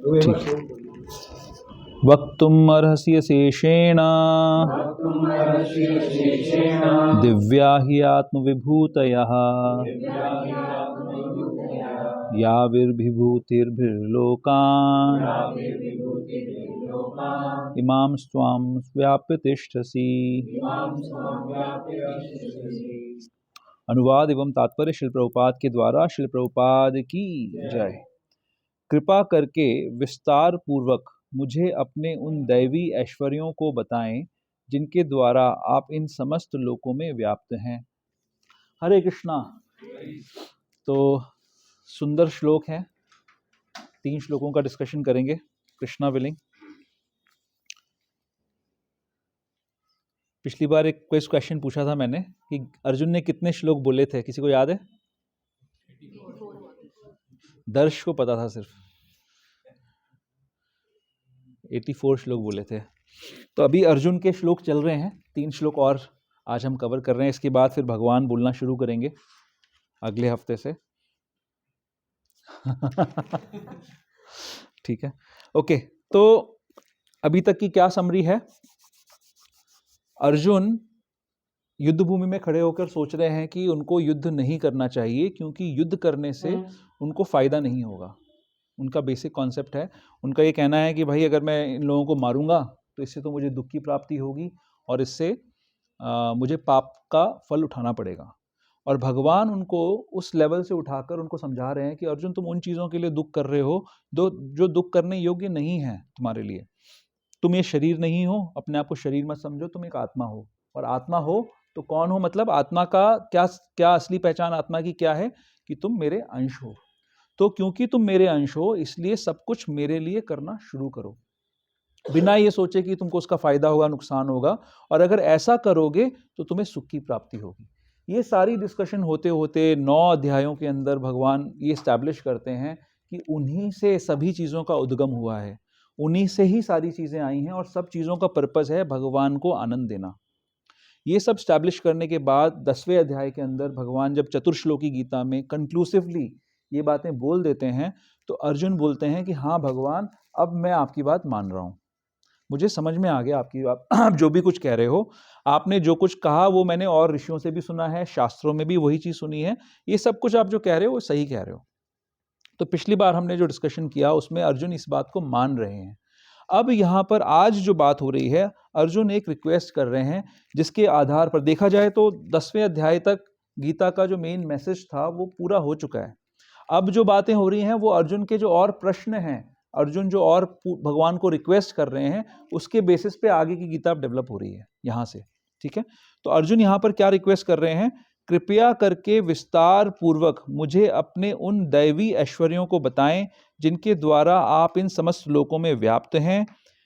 ठीक। वक्तुम् अर्हसि शेषेण दिव्या हि आत्मविभूतयः याविर्विभूतिर्भिर्लोकान् इमां स्वां व्याप्य तिष्ठसि। अनुवाद एवं तात्पर्य श्रील प्रभुपाद के द्वारा। श्रील प्रभुपाद की जय। कृपा करके विस्तार पूर्वक मुझे अपने उन दैवी ऐश्वर्यों को बताएं जिनके द्वारा आप इन समस्त लोकों में व्याप्त हैं। हरे कृष्णा। तो सुंदर श्लोक हैं, 3 श्लोकों का डिस्कशन करेंगे। कृष्णा विलिंग। पिछली बार एक क्वेश्चन पूछा था मैंने कि अर्जुन ने कितने श्लोक बोले थे, किसी को याद है? दर्श को पता था सिर्फ 84 श्लोक बोले थे। तो अभी अर्जुन के श्लोक चल रहे हैं, 3 श्लोक और आज हम कवर कर रहे हैं। इसके बाद फिर भगवान बोलना शुरू करेंगे अगले हफ्ते से। ठीक है, ओके। तो अभी तक की क्या समरी है? अर्जुन युद्ध भूमि में खड़े होकर सोच रहे हैं कि उनको युद्ध नहीं करना चाहिए क्योंकि युद्ध करने से उनको फायदा नहीं होगा। उनका बेसिक कॉन्सेप्ट है, उनका ये कहना है कि भाई अगर मैं इन लोगों को मारूंगा तो इससे तो मुझे दुख की प्राप्ति होगी और इससे मुझे पाप का फल उठाना पड़ेगा। और भगवान उनको उस लेवल से उठाकर उनको समझा रहे हैं कि अर्जुन तुम उन चीज़ों के लिए दुख कर रहे हो जो दुख करने योग्य नहीं है तुम्हारे लिए। तुम ये शरीर नहीं हो, अपने आप को शरीर मत समझो, तुम एक आत्मा हो। और आत्मा हो तो कौन हो? मतलब आत्मा का क्या क्या असली पहचान आत्मा की क्या है? कि तुम मेरे अंश हो। तो क्योंकि तुम मेरे अंश हो इसलिए सब कुछ मेरे लिए करना शुरू करो, बिना ये सोचे कि तुमको उसका फायदा होगा नुकसान होगा। और अगर ऐसा करोगे तो तुम्हें सुख की प्राप्ति होगी। ये सारी डिस्कशन होते होते 9 अध्यायों के अंदर भगवान ये स्टैब्लिश करते हैं कि उन्हीं से सभी चीज़ों का उद्गम हुआ है, उन्हीं से ही सारी चीज़ें आई हैं और सब चीज़ों का पर्पस है भगवान को आनंद देना। ये सब स्टैब्लिश करने के बाद 10वें अध्याय के अंदर भगवान जब चतुर्श्लोकी गीता में कंक्लूसिवली ये बातें बोल देते हैं तो अर्जुन बोलते हैं कि हाँ भगवान, अब मैं आपकी बात मान रहा हूँ, मुझे समझ में आ गया आपकी बात। आप जो भी कुछ कह रहे हो, आपने जो कुछ कहा वो मैंने और ऋषियों से भी सुना है, शास्त्रों में भी वही चीज़ सुनी है, ये सब कुछ आप जो कह रहे हो वो सही कह रहे हो। तो पिछली बार हमने जो डिस्कशन किया उसमें अर्जुन इस बात को मान रहे हैं। अब यहाँ पर आज जो बात हो रही है, अर्जुन एक रिक्वेस्ट कर रहे हैं जिसके आधार पर देखा जाए तो 10वें अध्याय तक गीता का जो मेन मैसेज था वो पूरा हो चुका है। अब जो बातें हो रही हैं वो अर्जुन के जो और प्रश्न हैं, अर्जुन जो और भगवान को रिक्वेस्ट कर रहे हैं, उसके बेसिस पे आगे की गीता डेवलप हो रही है यहाँ से। ठीक है, तो अर्जुन यहाँ पर क्या रिक्वेस्ट कर रहे हैं? कृपया करके विस्तार पूर्वक मुझे अपने उन दैवी ऐश्वर्यों को बताएं जिनके द्वारा आप इन समस्त लोकों में व्याप्त हैं।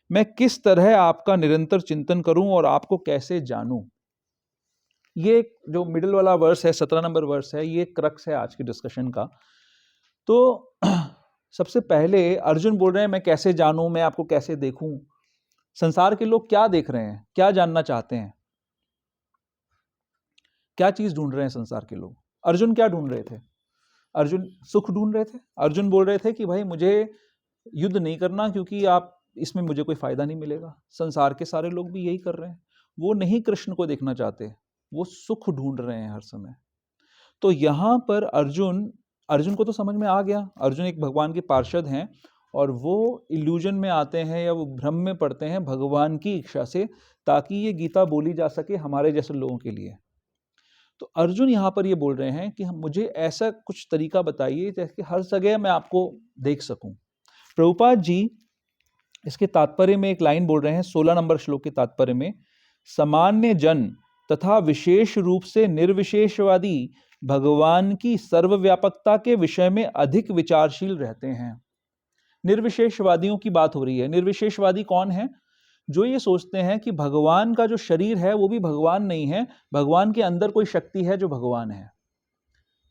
मैं किस तरह आपका निरंतर चिंतन करूं और आपको कैसे जानूं। ये जो मिडिल वाला वर्स है, 17 नंबर वर्स है, ये क्रक्स है आज की डिस्कशन का। तो सबसे पहले अर्जुन बोल रहे हैं मैं कैसे जानूं, मैं आपको कैसे देखूं। संसार के लोग क्या देख रहे हैं, क्या जानना चाहते हैं, क्या चीज ढूंढ रहे हैं संसार के लोग? अर्जुन क्या ढूंढ रहे थे? अर्जुन सुख ढूंढ रहे थे। अर्जुन बोल रहे थे कि भाई मुझे युद्ध नहीं करना क्योंकि आप इसमें मुझे कोई फायदा नहीं मिलेगा। संसार के सारे लोग भी यही कर रहे हैं, वो नहीं कृष्ण को देखना चाहते, वो सुख ढूंढ रहे हैं हर समय। तो यहाँ पर अर्जुन को तो समझ में आ गया, अर्जुन एक भगवान के पार्षद हैं और वो इल्यूजन में आते हैं या वो भ्रम में पड़ते हैं भगवान की इच्छा से, ताकि ये गीता बोली जा सके हमारे जैसे लोगों के लिए। तो अर्जुन यहाँ पर ये बोल रहे हैं कि मुझे ऐसा कुछ तरीका बताइए जैसे हर जगह मैं आपको देख सकूं। प्रभुपाद जी इसके तात्पर्य में एक लाइन बोल रहे हैं 16 नंबर श्लोक के तात्पर्य में, सामान्य जन तथा विशेष रूप से निर्विशेषवादी भगवान की सर्वव्यापकता के विषय में अधिक विचारशील रहते हैं। निर्विशेषवादियों की बात हो रही है। निर्विशेषवादी कौन है? जो ये सोचते हैं कि भगवान का जो शरीर है वो भी भगवान नहीं है, भगवान के अंदर कोई शक्ति है जो भगवान है,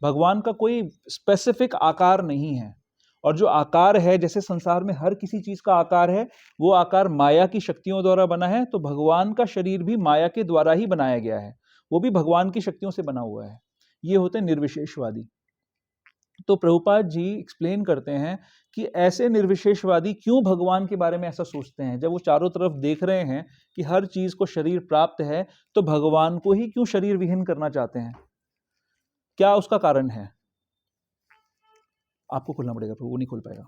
भगवान का कोई स्पेसिफिक आकार नहीं है। और जो आकार है, जैसे संसार में हर किसी चीज का आकार है, वो आकार माया की शक्तियों द्वारा बना है, तो भगवान का शरीर भी माया के द्वारा ही बनाया गया है, वो भी भगवान की शक्तियों से बना हुआ है। ये होते हैं निर्विशेषवादी। तो प्रभुपाद जी एक्सप्लेन करते हैं कि ऐसे निर्विशेषवादी क्यों भगवान के बारे में ऐसा सोचते हैं। जब वो चारों तरफ देख रहे हैं कि हर चीज को शरीर प्राप्त है, तो भगवान को ही क्यों शरीर विहीन करना चाहते हैं? क्या उसका कारण है? आपको खोलना पड़ेगा, वो नहीं खोल पाएगा।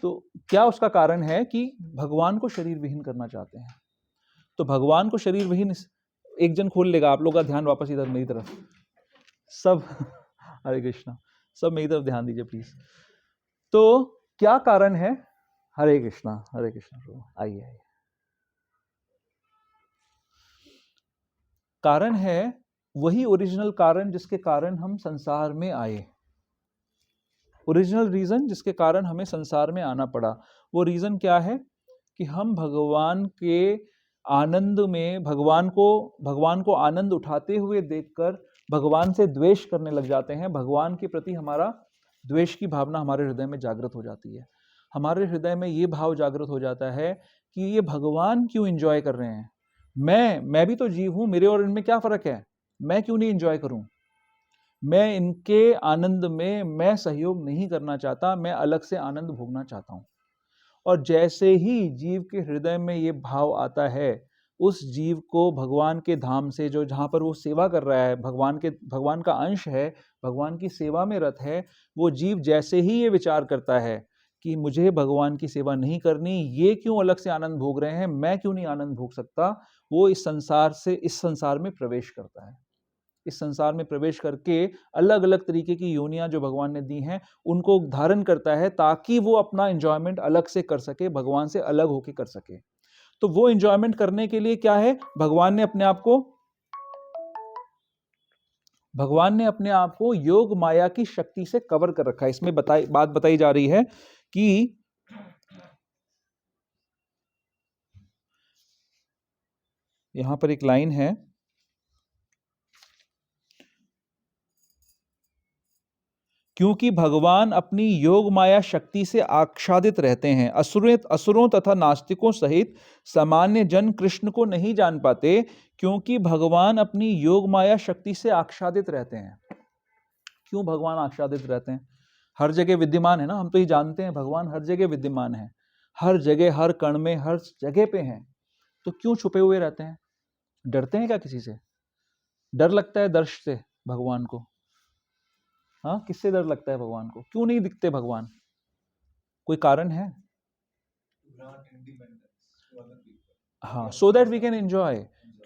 तो क्या उसका कारण है कि भगवान को शरीर विहीन करना चाहते हैं? तो भगवान को शरीर विहीन, एक जन खोल लेगा, आप लोग का ध्यान वापस इधर मेरी तरफ, सब हरे कृष्णा, सब मेरी तरफ ध्यान दीजिए प्लीज। तो क्या कारण है? हरे कृष्णा, हरे कृष्णा, आइए आइए। कारण है वही ओरिजिनल कारण जिसके कारण हम संसार में आए, ओरिजिनल रीजन जिसके कारण हमें संसार में आना पड़ा। वो रीजन क्या है? कि हम भगवान के आनंद में, भगवान को आनंद उठाते हुए देखकर भगवान से द्वेष करने लग जाते हैं। भगवान के प्रति हमारा द्वेष की भावना हमारे हृदय में जागृत हो जाती है। हमारे हृदय में ये भाव जागृत हो जाता है कि ये भगवान क्यों एंजॉय कर रहे हैं, मैं भी तो जीव हूं, मेरे और इनमें क्या फर्क है, मैं क्यों नहीं एंजॉय करूं, मैं इनके आनंद में मैं सहयोग नहीं करना चाहता, मैं अलग से आनंद भोगना चाहता हूं। और जैसे ही जीव के हृदय में ये भाव आता है, उस जीव को भगवान के धाम से, जो जहाँ पर वो सेवा कर रहा है, भगवान का अंश है, भगवान की सेवा में रत है, वो जीव जैसे ही ये विचार करता है कि मुझे भगवान की सेवा नहीं करनी, ये क्यों अलग से आनंद भोग रहे हैं, मैं क्यों नहीं आनंद भोग सकता, वो इस संसार में प्रवेश करता है। इस संसार में प्रवेश करके अलग अलग तरीके की योनियां जो भगवान ने दी हैं उनको धारण करता है, ताकि वो अपना एंजॉयमेंट अलग से कर सके, भगवान से अलग होके कर सके। तो वो एंजॉयमेंट करने के लिए क्या है, भगवान ने अपने आप को योग माया की शक्ति से कवर कर रखा है। इसमें बात बताई जा रही है कि यहां पर एक लाइन है, क्योंकि भगवान अपनी योग माया शक्ति से आच्छादित रहते हैं। असुरों तथा नास्तिकों सहित सामान्य जन कृष्ण को नहीं जान पाते, क्योंकि भगवान अपनी योग माया शक्ति से आच्छादित रहते हैं। क्यों भगवान आच्छादित रहते हैं? हर जगह विद्यमान है ना, हम तो ये जानते हैं भगवान हर जगह विद्यमान है, हर जगह, हर कण में, हर जगह पे हैं। तो क्यों छुपे हुए रहते हैं? डरते हैं क्या किसी से? डर लगता है दर्श से भगवान को? हाँ, किससे डर लगता है भगवान को? क्यों नहीं दिखते भगवान? कोई कारण है? हाँ, so that we can enjoy.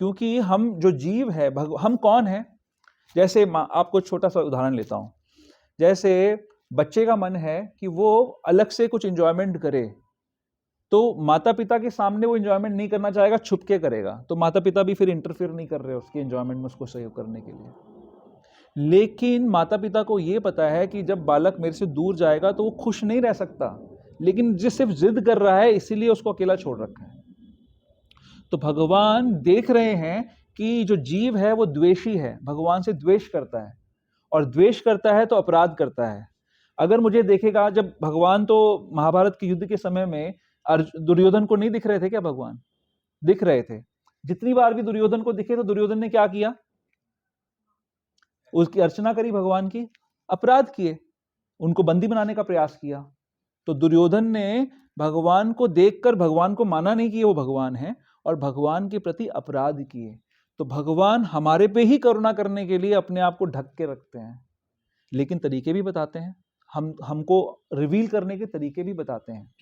क्योंकि हम जो जीव है, हम कौन है? जैसे आपको छोटा सा उदाहरण लेता हूं। जैसे बच्चे का मन है कि वो अलग से कुछ एंजॉयमेंट करे, तो माता पिता के सामने वो एंजॉयमेंट नहीं करना चाहेगा, छुप के करेगा। तो माता पिता भी फिर इंटरफेयर नहीं कर रहे उसके एंजॉयमेंट में, उसको सहयोग करने के लिए। लेकिन माता पिता को ये पता है कि जब बालक मेरे से दूर जाएगा तो वो खुश नहीं रह सकता, लेकिन जो सिर्फ जिद कर रहा है इसीलिए उसको अकेला छोड़ रखा है। तो भगवान देख रहे हैं कि जो जीव है वो द्वेषी है, भगवान से द्वेष करता है, और द्वेष करता है तो अपराध करता है। अगर मुझे देखेगा, जब भगवान तो महाभारत के युद्ध के समय में दुर्योधन को नहीं दिख रहे थे क्या? भगवान दिख रहे थे। जितनी बार भी दुर्योधन को दिखे तो दुर्योधन ने क्या किया? उसकी अर्चना करी भगवान की, अपराध किए, उनको बंदी बनाने का प्रयास किया। तो दुर्योधन ने भगवान को देखकर भगवान को माना नहीं कि वो भगवान है, और भगवान के प्रति अपराध किए। तो भगवान हमारे पे ही करुणा करने के लिए अपने आप को ढक के रखते हैं, लेकिन तरीके भी बताते हैं, हमको रिवील करने के तरीके भी बताते हैं,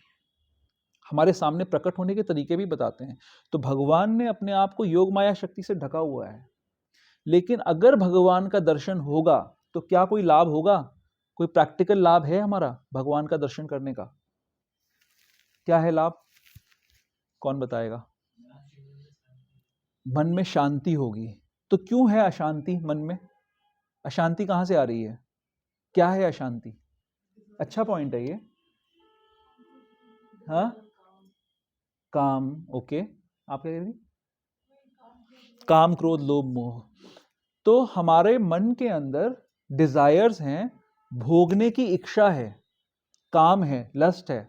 हमारे सामने प्रकट होने के तरीके भी बताते हैं। तो भगवान ने अपने आप को योग माया शक्ति से ढका हुआ है। लेकिन अगर भगवान का दर्शन होगा तो क्या कोई लाभ होगा? कोई प्रैक्टिकल लाभ है हमारा भगवान का दर्शन करने का? क्या है लाभ? कौन बताएगा? मन में शांति होगी। तो क्यों है अशांति मन में? अशांति कहां से आ रही है? क्या है अशांति? अच्छा पॉइंट है ये। हाँ, काम। ओके, आप क्या कह रही? काम, क्रोध, लोभ, मोह। तो हमारे मन के अंदर डिजायर्स हैं, भोगने की इच्छा है, काम है, लस्ट है,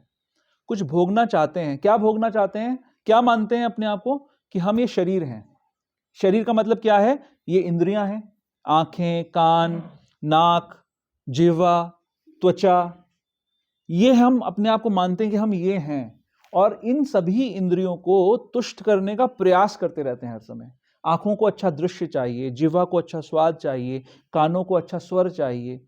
कुछ भोगना चाहते हैं। क्या भोगना चाहते हैं? क्या मानते हैं अपने आप को? कि हम ये शरीर हैं। शरीर का मतलब क्या है? ये इंद्रियां हैं, आंखें, कान, नाक, जिह्वा, त्वचा, ये हम अपने आप को मानते हैं कि हम ये हैं, और इन सभी इंद्रियों को तुष्ट करने का प्रयास करते रहते हैं हर समय। आंखों को अच्छा दृश्य चाहिए, जिह्वा को अच्छा स्वाद चाहिए, कानों को अच्छा स्वर चाहिए,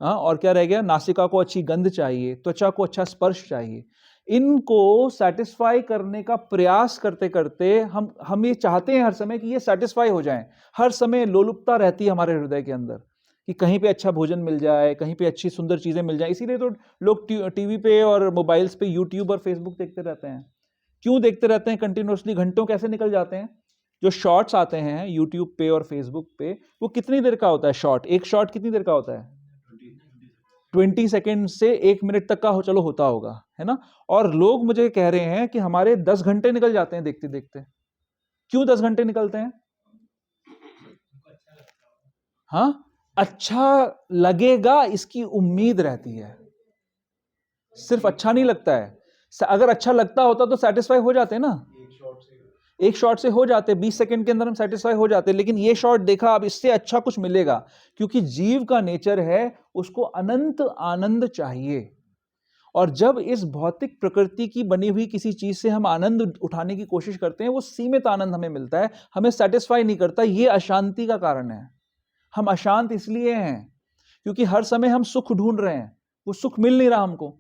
हाँ, और क्या रह गया, नासिका को अच्छी गंध चाहिए, त्वचा को अच्छा स्पर्श चाहिए। इनको सेटिस्फाई करने का प्रयास करते करते हम ये चाहते हैं हर समय कि ये सेटिस्फाई हो जाएं। हर समय लोलुपता रहती है हमारे हृदय के अंदर कि कहीं पे अच्छा भोजन मिल जाए, कहीं पे अच्छी सुंदर चीजें मिल जाए। इसीलिए तो लोग टीवी पे और मोबाइल्स पे यूट्यूब और फेसबुक देखते रहते हैं। क्यों देखते रहते हैं कंटिन्यूअसली? घंटों कैसे निकल जाते हैं। जो शॉर्ट्स आते हैं यूट्यूब पे और फेसबुक पे, वो कितनी देर का होता है शॉर्ट? एक शॉर्ट कितनी देर का होता है? 20 सेकेंड से 1 मिनट तक का चलो होता होगा, है ना। और लोग मुझे कह रहे हैं कि हमारे 10 घंटे निकल जाते हैं देखते देखते। क्यों 10 घंटे निकलते हैं? हाँ, अच्छा लगेगा इसकी उम्मीद रहती है। सिर्फ अच्छा नहीं लगता है, अगर अच्छा लगता होता तो सेटिस्फाई हो जाते ना। एक शॉट से हो जाते, 20 सेकंड के अंदर हम सेटिस्फाई हो जाते। लेकिन ये शॉट देखा, अब इससे अच्छा कुछ मिलेगा, क्योंकि जीव का नेचर है उसको अनंत आनंद चाहिए। और जब इस भौतिक प्रकृति की बनी हुई किसी चीज से हम आनंद उठाने की कोशिश करते हैं, वो सीमित आनंद हमें मिलता है, हमें सेटिस्फाई नहीं करता। ये अशांति का कारण है। हम अशांत इसलिए हैं क्योंकि हर समय हम सुख ढूंढ रहे हैं, वो सुख मिल नहीं रहा हमको।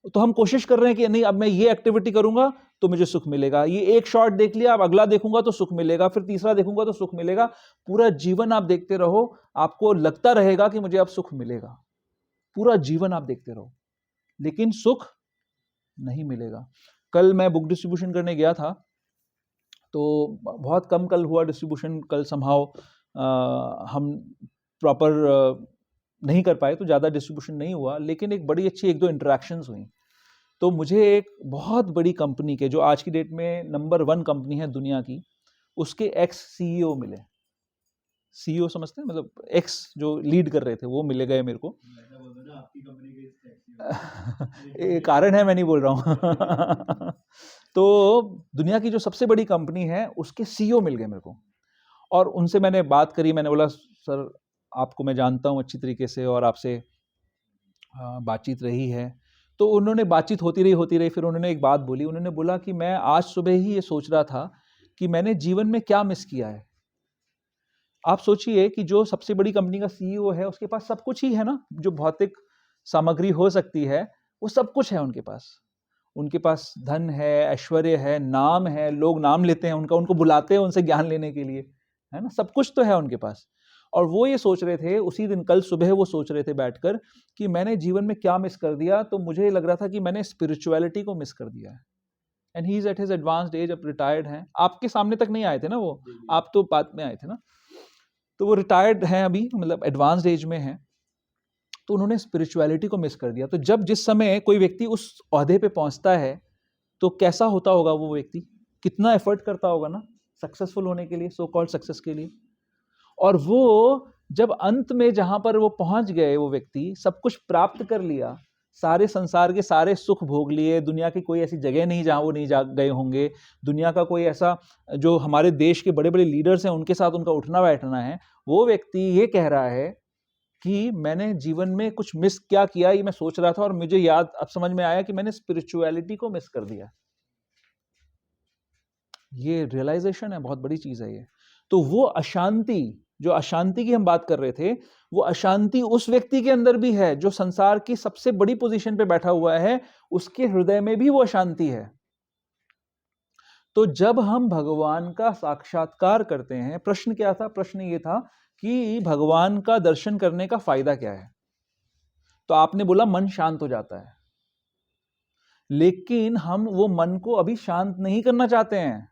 तो हम कोशिश कर रहे हैं कि नहीं, अब मैं ये एक्टिविटी करूंगा तो मुझे सुख मिलेगा, ये एक शॉट देख लिया, अब अगला देखूंगा तो सुख मिलेगा, फिर तीसरा देखूंगा तो सुख मिलेगा। पूरा जीवन आप देखते रहो, आपको लगता रहेगा कि मुझे अब सुख मिलेगा। पूरा जीवन आप देखते रहो, लेकिन सुख नहीं मिलेगा। कल मैं बुक डिस्ट्रीब्यूशन करने गया था, तो बहुत कम कल हुआ डिस्ट्रीब्यूशन। कल समहाउ हम प्रॉपर नहीं कर पाए, तो ज़्यादा डिस्ट्रीब्यूशन नहीं हुआ, लेकिन एक बड़ी अच्छी 1-2 इंटरेक्शंस हुई। तो मुझे एक बहुत बड़ी कंपनी के, जो आज की डेट में नंबर 1 कंपनी है दुनिया की, उसके एक्स सीईओ मिले। सीईओ समझते हैं, मतलब एक्स जो लीड कर रहे थे, वो मिले गए मेरे को। एक कारण है, मैं नहीं बोल रहा हूँ। तो दुनिया की जो सबसे बड़ी कंपनी है उसके सीईओ मिल गए मेरे को, और उनसे मैंने बात करी। मैंने बोला, सर आपको मैं जानता हूँ अच्छी तरीके से, और आपसे बातचीत रही है। तो उन्होंने बातचीत होती रही। फिर उन्होंने एक बात बोली। उन्होंने बोला कि मैं आज सुबह ही ये सोच रहा था कि मैंने जीवन में क्या मिस किया है। आप सोचिए कि जो सबसे बड़ी कंपनी का सीईओ है, उसके पास सब कुछ ही है ना, जो भौतिक सामग्री हो सकती है, वो सब कुछ है उनके पास। उनके पास धन है, ऐश्वर्य है, नाम है, लोग नाम लेते हैं उनका, उनको बुलाते हैं उनसे ज्ञान लेने के लिए, है ना, सब कुछ तो है उनके पास। और वो ये सोच रहे थे उसी दिन, कल सुबह वो सोच रहे थे बैठकर कि मैंने जीवन में क्या मिस कर दिया। तो मुझे लग रहा था कि मैंने स्पिरिचुअलिटी को मिस कर दिया है। And he is at his advanced age, अब रिटायर्ड हैं। आपके सामने तक नहीं आए थे ना वो, आप तो बाद में आए थे ना। तो वो रिटायर्ड हैं अभी, मतलब एडवांस्ड एज में हैं। तो उन्होंने स्पिरिचुअलिटी को मिस कर दिया। तो जब जिस समय कोई व्यक्ति उस ओहदे पे पहुंचता है, तो कैसा होता होगा वो व्यक्ति, कितना एफर्ट करता होगा ना सक्सेसफुल होने के लिए, सो कॉल्ड सक्सेस के लिए। और वो जब अंत में जहां पर वो पहुंच गए, वो व्यक्ति सब कुछ प्राप्त कर लिया, सारे संसार के सारे सुख भोग लिए, दुनिया की कोई ऐसी जगह नहीं जहां वो नहीं जा गए होंगे, दुनिया का कोई ऐसा, जो हमारे देश के बड़े बड़े लीडर्स हैं उनके साथ उनका उठना बैठना है, वो व्यक्ति ये कह रहा है कि मैंने जीवन में कुछ मिस क्या किया, ये मैं सोच रहा था, और मुझे याद अब समझ में आया कि मैंने स्पिरिचुअलिटी को मिस कर दिया। ये रियलाइजेशन है, बहुत बड़ी चीज है ये। तो वो अशांति, जो अशांति की हम बात कर रहे थे, वो अशांति उस व्यक्ति के अंदर भी है जो संसार की सबसे बड़ी पोजीशन पे बैठा हुआ है, उसके हृदय में भी वो अशांति है। तो जब हम भगवान का साक्षात्कार करते हैं, प्रश्न क्या था? प्रश्न ये था कि भगवान का दर्शन करने का फायदा क्या है? तो आपने बोला मन शांत हो जाता है। लेकिन हम वो मन को अभी शांत नहीं करना चाहते हैं,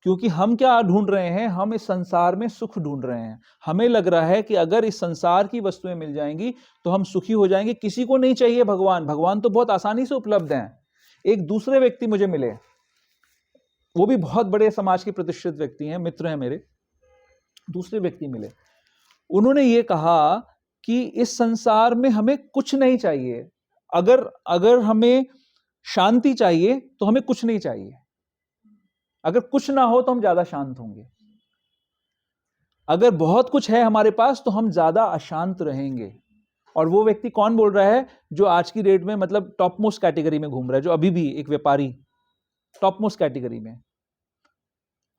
क्योंकि हम क्या ढूंढ रहे हैं? हम इस संसार में सुख ढूंढ रहे हैं। हमें लग रहा है कि अगर इस संसार की वस्तुएं मिल जाएंगी तो हम सुखी हो जाएंगे। किसी को नहीं चाहिए भगवान, भगवान तो बहुत आसानी से उपलब्ध हैं। एक दूसरे व्यक्ति मुझे मिले, वो भी बहुत बड़े समाज के प्रतिष्ठित व्यक्ति हैं, मित्र हैं मेरे। दूसरे व्यक्ति मिले, उन्होंने ये कहा कि इस संसार में हमें कुछ नहीं चाहिए। अगर हमें शांति चाहिए तो हमें कुछ नहीं चाहिए। अगर कुछ ना हो तो हम ज्यादा शांत होंगे। अगर बहुत कुछ है हमारे पास तो हम ज्यादा अशांत रहेंगे। और वो व्यक्ति कौन बोल रहा है? जो आज की डेट में मतलब टॉप मोस्ट कैटेगरी में घूम रहा है, जो अभी भी एक व्यापारी टॉप मोस्ट कैटेगरी में,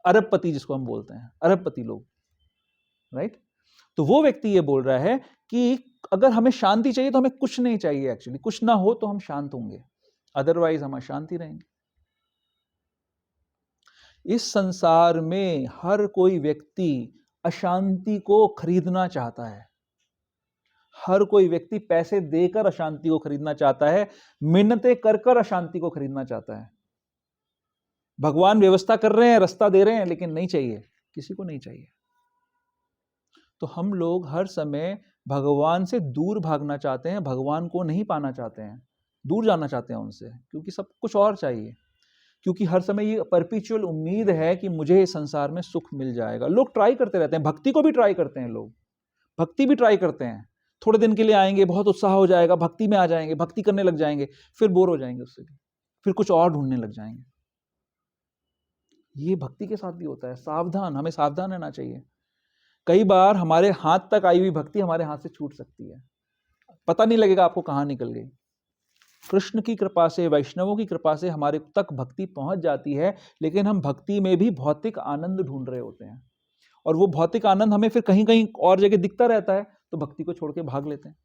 अरबपति जिसको हम बोलते हैं, अरबपति लोग, राइट? तो वो व्यक्ति ये बोल रहा है कि अगर हमें शांति चाहिए तो हमें कुछ नहीं चाहिए, एक्चुअली कुछ ना हो तो हम शांत होंगे, अदरवाइज हम अशांति रहेंगे। इस संसार में हर कोई व्यक्ति अशांति को खरीदना चाहता है, हर कोई व्यक्ति पैसे देकर अशांति को खरीदना चाहता है, मिन्नतें कर कर अशांति को खरीदना चाहता है। भगवान व्यवस्था कर रहे हैं, रास्ता दे रहे हैं, लेकिन नहीं चाहिए, किसी को नहीं चाहिए। तो हम लोग हर समय भगवान से दूर भागना चाहते हैं, भगवान को नहीं पाना चाहते हैं, दूर जाना चाहते हैं उनसे, क्योंकि सब कुछ और चाहिए, क्योंकि हर समय ये परपेचुअल उम्मीद है कि मुझे इस संसार में सुख मिल जाएगा। लोग ट्राई करते रहते हैं, भक्ति को भी ट्राई करते हैं, लोग भक्ति भी ट्राई करते हैं, थोड़े दिन के लिए आएंगे, बहुत उत्साह हो जाएगा, भक्ति में आ जाएंगे, भक्ति करने लग जाएंगे, फिर बोर हो जाएंगे उससे भी, फिर कुछ और ढूंढने लग जाएंगे। ये भक्ति के साथ भी होता है। सावधान, हमें सावधान रहना चाहिए। कई बार हमारे हाथ तक आई हुई भक्ति हमारे हाथ से छूट सकती है, पता नहीं लगेगा आपको कहाँ निकल गई। कृष्ण की कृपा से, वैष्णवों की कृपा से हमारे तक भक्ति पहुंच जाती है, लेकिन हम भक्ति में भी भौतिक आनंद ढूंढ रहे होते हैं, और वो भौतिक आनंद हमें फिर कहीं कहीं और जगह दिखता रहता है, तो भक्ति को छोड़ के भाग लेते हैं।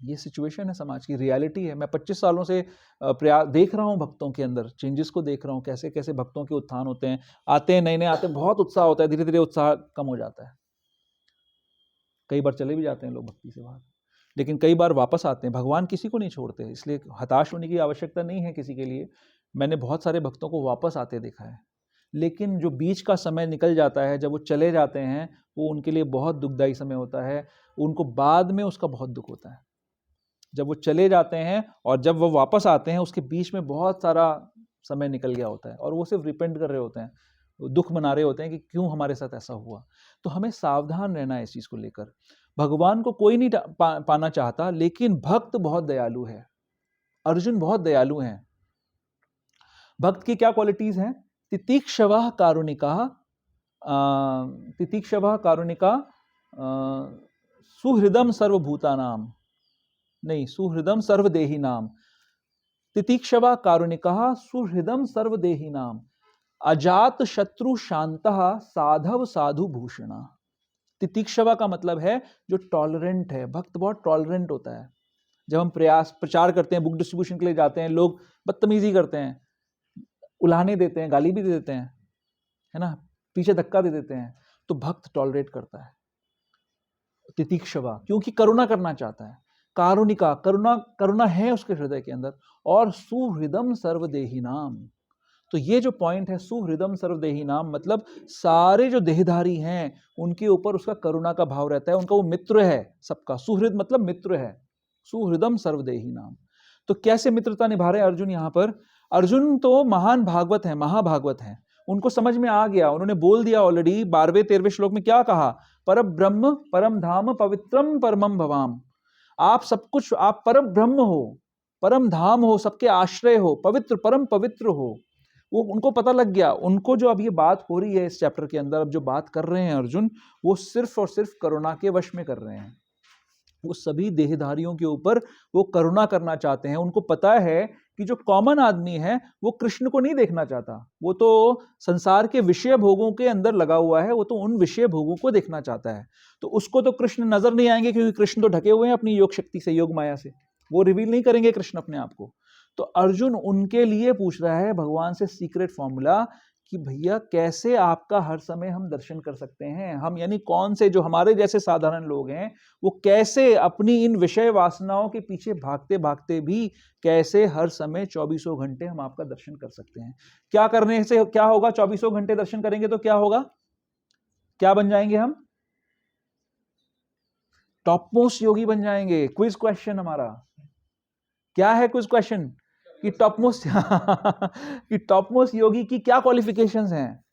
ये सिचुएशन है, समाज की रियलिटी है। मैं 25 सालों से प्रयास देख रहा हूँ, भक्तों के अंदर चेंजेस को देख रहा हूँ, कैसे कैसे भक्तों के उत्थान होते हैं, आते हैं नए नए, आते हैं, बहुत उत्साह होता है, धीरे धीरे उत्साह कम हो जाता है, कई बार चले भी जाते हैं लोग भक्ति से बाहर, लेकिन कई बार वापस आते हैं। भगवान किसी को नहीं छोड़ते, इसलिए हताश होने की आवश्यकता नहीं है किसी के लिए। मैंने बहुत सारे भक्तों को वापस आते देखा है, लेकिन जो बीच का समय निकल जाता है, जब वो चले जाते हैं, वो उनके लिए बहुत दुखदायी समय होता है, उनको बाद में उसका बहुत दुख होता है। जब वो चले जाते हैं और जब वो वापस आते हैं, उसके बीच में बहुत सारा समय निकल गया होता है, और वो सिर्फ रिपेंट कर रहे होते हैं, दुख मना रहे होते हैं कि क्यों हमारे साथ ऐसा हुआ। तो हमें सावधान रहना है इस चीज को लेकर। भगवान को कोई नहीं पाना चाहता, लेकिन भक्त बहुत दयालु है। अर्जुन बहुत दयालु हैं। भक्त की क्या क्वालिटीज हैं? तितिक्षवः कारुणिका, तितिक्षवः कारुणिका, सुहृदम सर्वभूतानाम, नहीं, सुहृदम सर्वदेहिनाम, तितिक्षवा कारुणिकः सुहृदम सर्वदेहिनाम, अजात शत्रु शांतः साधव साधु भूषणा। तितिक्षवा का मतलब है जो टॉलरेंट है। भक्त बहुत टॉलरेंट होता है। जब हम प्रचार करते हैं, बुक डिस्ट्रीब्यूशन के लिए जाते हैं, लोग बदतमीजी करते हैं, उलाहने देते हैं, गाली भी दे देते हैं, है ना, पीछे धक्का दे देते हैं, तो भक्त टॉलरेट करता है। तितिक्षवा, क्योंकि करुणा करना चाहता है। कारुणिका, करुणा है उसके हृदय के अंदर। और सुहृदम सर्वदेहिनाम, तो ये जो पॉइंट है, सुहृदम सर्वदेहिनाम, मतलब सारे जो देहधारी हैं उनके ऊपर उसका करुणा का भाव रहता है, उनका वो मित्र है सबका। सुहृद मतलब मित्र है, सुहृदम सर्वदेहिनाम। तो कैसे मित्रता निभा रहे हैं अर्जुन यहाँ पर? अर्जुन तो महान भागवत है, महाभागवत है, उनको समझ में आ गया, उन्होंने बोल दिया ऑलरेडी 12वें-13वें श्लोक में क्या कहा? परम ब्रह्म परम धाम पवित्रम परमम भवाम। आप सब कुछ, आप परम ब्रह्म हो, परम धाम हो, सबके आश्रय हो, पवित्र, परम पवित्र हो। वो उनको पता लग गया। उनको जो अब ये बात हो रही है इस चैप्टर के अंदर, अब जो बात कर रहे हैं अर्जुन, वो सिर्फ और सिर्फ करुणा के वश में कर रहे हैं। वो सभी देहधारियों के ऊपर वो करुणा करना चाहते हैं। उनको पता है कि जो कॉमन आदमी है वो कृष्ण को नहीं देखना चाहता, वो तो संसार के विषय भोगों के अंदर लगा हुआ है, वो तो उन विषय भोगों को देखना चाहता है। तो उसको तो कृष्ण नजर नहीं आएंगे, क्योंकि कृष्ण तो ढके हुए हैं अपनी योग शक्ति से, योग माया से, वो रिवील नहीं करेंगे कृष्ण अपने आप को। तो अर्जुन उनके लिए पूछ रहा है भगवान से सीक्रेट फॉर्मूला कि भैया कैसे आपका हर समय हम दर्शन कर सकते हैं। हम यानी कौन से, जो हमारे जैसे साधारण लोग हैं, वो कैसे अपनी इन विषय वासनाओं के पीछे भागते भागते भी कैसे हर समय 24 घंटे हम आपका दर्शन कर सकते हैं। क्या करने से क्या होगा? 24 घंटे दर्शन करेंगे तो क्या होगा? क्या बन जाएंगे हम? टॉप मोस्ट योगी बन जाएंगे। क्विज क्वेश्चन हमारा क्या है? क्विज क्वेश्चन कि टॉप मोस्ट योगी की क्या क्वालिफिकेशंस हैं?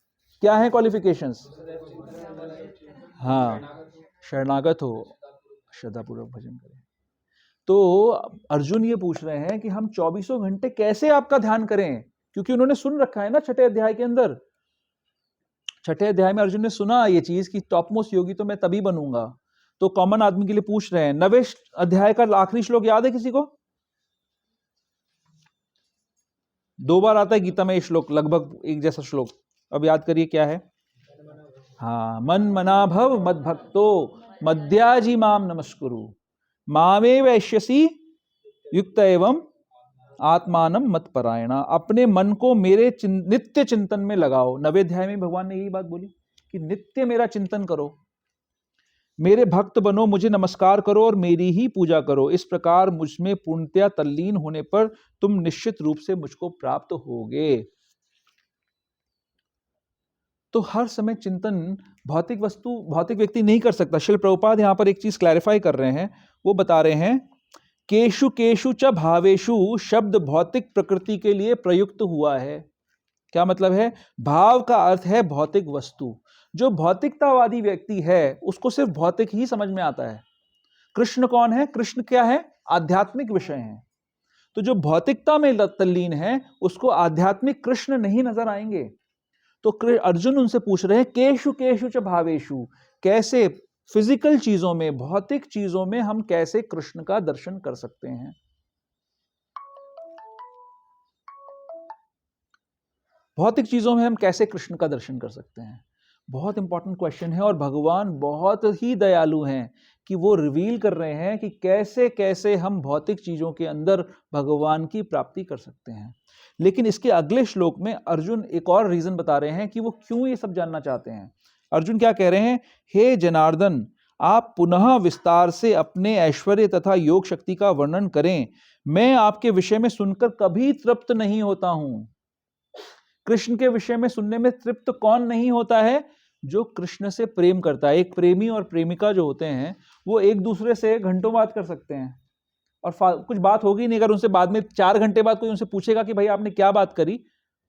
क्या है क्वालिफिकेशंस? हाँ, शरणागत हो, श्रद्धापूर्वक भजन करें। तो अर्जुन ये पूछ रहे हैं कि हम 24 घंटे कैसे आपका ध्यान करें, क्योंकि उन्होंने सुन रखा है ना 6ठे अध्याय के अंदर। 6ठे अध्याय में अर्जुन ने सुना ये चीज कि टॉप मोस्ट योगी तो मैं तभी बनूंगा तो कॉमन आदमी के लिए पूछ रहे हैं, 9वें अध्याय का आखिरी श्लोक याद है किसी को? 2 बार आता है गीता में ये श्लोक, लगभग एक जैसा श्लोक। अब याद करिए क्या है। हाँ, मन मना भव मद भक्तो मध्याजी माम नमस्कुरु मामे वैश्यसी युक्त एवं आत्मानम मत परायणा। अपने मन को मेरे नित्य चिंतन में लगाओ। 9वें अध्याय में भगवान ने यही बात बोली कि नित्य मेरा चिंतन करो, मेरे भक्त बनो, मुझे नमस्कार करो और मेरी ही पूजा करो। इस प्रकार मुझमें पूर्णतया तल्लीन होने पर तुम निश्चित रूप से मुझको प्राप्त होगे। तो हर समय चिंतन भौतिक व्यक्ति नहीं कर सकता। श्रील प्रभुपाद यहां पर एक चीज क्लैरिफाई कर रहे हैं, वो बता रहे हैं, केशु केशु च भावेशु शब्द भौतिक प्रकृति के लिए प्रयुक्त हुआ है। क्या मतलब है? भाव का अर्थ है भौतिक वस्तु। जो भौतिकतावादी व्यक्ति है उसको सिर्फ भौतिक ही समझ में आता है। कृष्ण कौन है? कृष्ण क्या है? आध्यात्मिक विषय है। तो जो भौतिकता में तल्लीन है उसको आध्यात्मिक कृष्ण नहीं नजर आएंगे। तो अर्जुन उनसे पूछ रहे हैं, केशु केशु च भावेशु, कैसे फिजिकल चीजों में, भौतिक चीजों में हम कैसे कृष्ण का दर्शन कर सकते हैं। भौतिक चीजों में हम कैसे कृष्ण का दर्शन कर सकते हैं? बहुत इंपॉर्टेंट क्वेश्चन है। और भगवान बहुत ही दयालु हैं कि वो रिवील कर रहे हैं कि कैसे कैसे हम भौतिक चीजों के अंदर भगवान की प्राप्ति कर सकते हैं। लेकिन इसके अगले श्लोक में अर्जुन एक और रीजन बता रहे हैं कि वो क्यों ये सब जानना चाहते हैं। अर्जुन क्या कह रहे हैं? हे जनार्दन, आप पुनः विस्तार से अपने ऐश्वर्य तथा योग शक्ति का वर्णन करें। मैं आपके विषय में सुनकर कभी तृप्त नहीं होता हूं। कृष्ण के विषय में सुनने में तृप्त कौन नहीं होता है? जो कृष्ण से प्रेम करता है। एक प्रेमी और प्रेमिका जो होते हैं वो एक दूसरे से घंटों बात कर सकते हैं और कुछ बात होगी नहीं। अगर उनसे बाद में 4 घंटे बाद कोई उनसे पूछेगा कि भाई आपने क्या बात करी,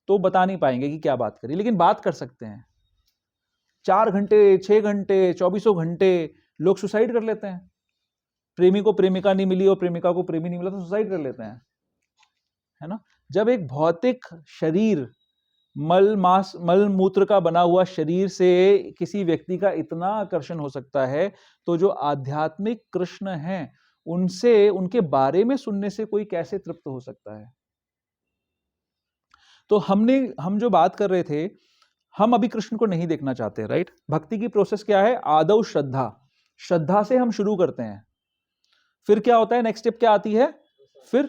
तो बता नहीं पाएंगे कि क्या बात करी, लेकिन बात कर सकते हैं। 4 घंटे, 6 घंटे, 24 घंटे लोग सुसाइड कर लेते हैं। प्रेमी को प्रेमिका नहीं मिली और प्रेमिका को प्रेमी नहीं मिला तो सुसाइड कर लेते हैं, है ना। जब एक भौतिक शरीर, मल मूत्र का बना हुआ शरीर से किसी व्यक्ति का इतना आकर्षण हो सकता है, तो जो आध्यात्मिक कृष्ण हैं उनसे, उनके बारे में सुनने से कोई कैसे तृप्त हो सकता है। तो हम जो बात कर रहे थे, हम अभी कृष्ण को नहीं देखना चाहते, राइट। भक्ति की प्रोसेस क्या है? आदौ श्रद्धा से हम शुरू करते हैं। फिर क्या होता है? नेक्स्ट स्टेप क्या आती है? फिर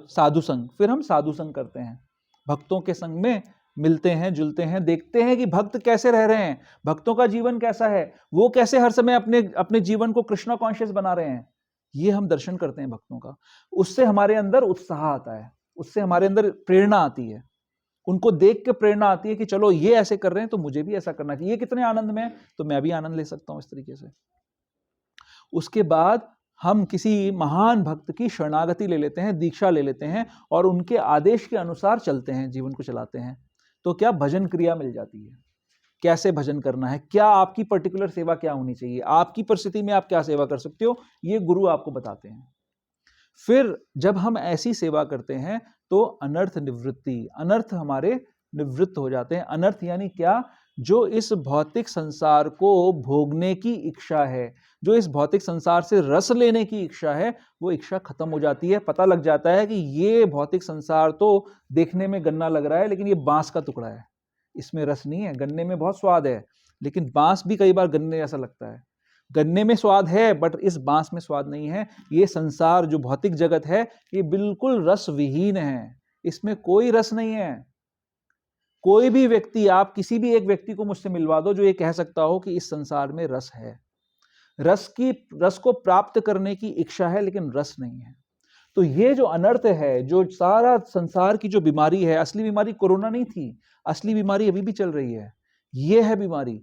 साधु संग। फिर हम साधु संग करते हैं, भक्तों के संग में मिलते हैं, जुलते हैं, देखते हैं कि भक्त कैसे रह रहे हैं, भक्तों का जीवन कैसा है, वो कैसे हर समय अपने जीवन को कृष्णा कॉन्शियस बना रहे हैं। ये हम दर्शन करते हैं भक्तों का। उससे हमारे अंदर उत्साह आता है, उससे हमारे अंदर प्रेरणा आती है। उनको देख के प्रेरणा आती है कि चलो ये ऐसे कर रहे हैं तो मुझे भी ऐसा करना चाहिए। ये कितने आनंद में है तो मैं भी आनंद ले सकता हूं इस तरीके से। उसके बाद हम किसी महान भक्त की शरणागति ले लेते हैं, दीक्षा ले लेते हैं और उनके आदेश के अनुसार चलते हैं, जीवन को चलाते हैं। तो क्या भजन क्रिया मिल जाती है। कैसे भजन करना है, क्या आपकी पर्टिकुलर सेवा क्या होनी चाहिए, आपकी परिस्थिति में आप क्या सेवा कर सकते हो, ये गुरु आपको बताते हैं। फिर जब हम ऐसी सेवा करते हैं तो अनर्थ निवृत्ति, अनर्थ हमारे निवृत्त हो जाते हैं। अनर्थ यानी क्या? जो इस भौतिक संसार को भोगने की इच्छा है, जो इस भौतिक संसार से रस लेने की इच्छा है, वो इच्छा खत्म हो जाती है। पता लग जाता है कि ये भौतिक संसार तो देखने में गन्ना लग रहा है, लेकिन ये बांस का टुकड़ा है, इसमें रस नहीं है। गन्ने में बहुत स्वाद है, लेकिन बांस भी कई बार गन्ने जैसा लगता है। गन्ने में स्वाद है बट इस बांस में स्वाद नहीं है। ये संसार जो भौतिक जगत है ये बिल्कुल रस विहीन है, इसमें कोई रस नहीं है। कोई भी व्यक्ति, आप किसी भी एक व्यक्ति को मुझसे मिलवा दो जो ये कह सकता हो कि इस संसार में रस है। रस को प्राप्त करने की इच्छा है लेकिन रस नहीं है। तो ये जो अनर्थ है, जो सारा संसार की जो बीमारी है, असली बीमारी कोरोना नहीं थी, असली बीमारी अभी भी चल रही है। ये है बीमारी,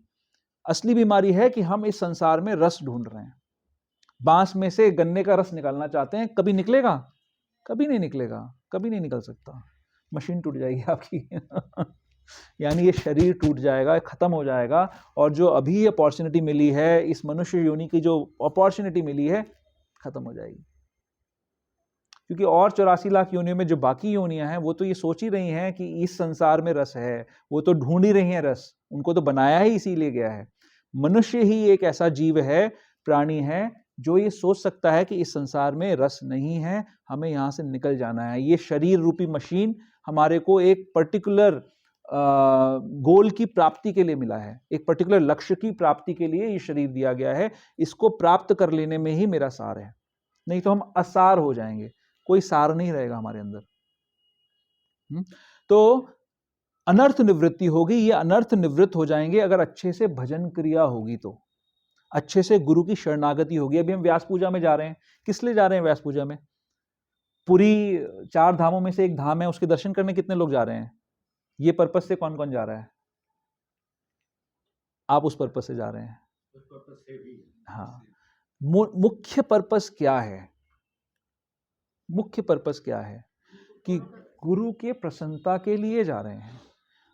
असली बीमारी है कि हम इस संसार में रस ढूंढ रहे हैं। बांस में से गन्ने का रस निकालना चाहते हैं, कभी निकलेगा? कभी नहीं निकलेगा, कभी नहीं निकल सकता। मशीन टूट जाएगी आपकी यानी ये शरीर टूट जाएगा, खत्म हो जाएगा। और जो अभी अपॉर्चुनिटी मिली है, इस मनुष्य योनि की जो अपॉर्चुनिटी मिली है, खत्म हो जाएगी। क्योंकि और 84 लाख योनियों में जो बाकी योनियां हैं वो तो ये सोच ही रही हैं कि इस संसार में रस है, वो तो ढूंढ ही रही हैं रस, उनको तो बनाया ही इसीलिए गया है। मनुष्य ही एक ऐसा जीव है प्राणी है जो ये सोच सकता है कि इस संसार में रस नहीं है, हमें यहाँ से निकल जाना है। ये शरीर रूपी मशीन हमारे को एक पर्टिकुलर गोल की प्राप्ति के लिए मिला है, एक पर्टिकुलर लक्ष्य की प्राप्ति के लिए ये शरीर दिया गया है। इसको प्राप्त कर लेने में ही मेरा सार है, नहीं तो हम असार हो जाएंगे, कोई सार नहीं रहेगा हमारे अंदर। तो अनर्थ निवृत्ति होगी, ये अनर्थ निवृत्त हो जाएंगे अगर अच्छे से भजन क्रिया होगी, तो अच्छे से गुरु की शरणागति होगी। अभी हम व्यास पूजा में जा रहे हैं, किस लिए जा रहे हैं व्यास पूजा में? पूरी 4 धामों में से एक धाम है, उसके दर्शन करने कितने लोग जा रहे हैं? ये पर्पस से कौन कौन जा रहा है? आप उस पर्पस से जा रहे हैं? उस पर्पस से भी। हाँ, मुख्य पर्पस क्या है? मुख्य पर्पस क्या है? कि गुरु के प्रसन्नता के लिए जा रहे हैं,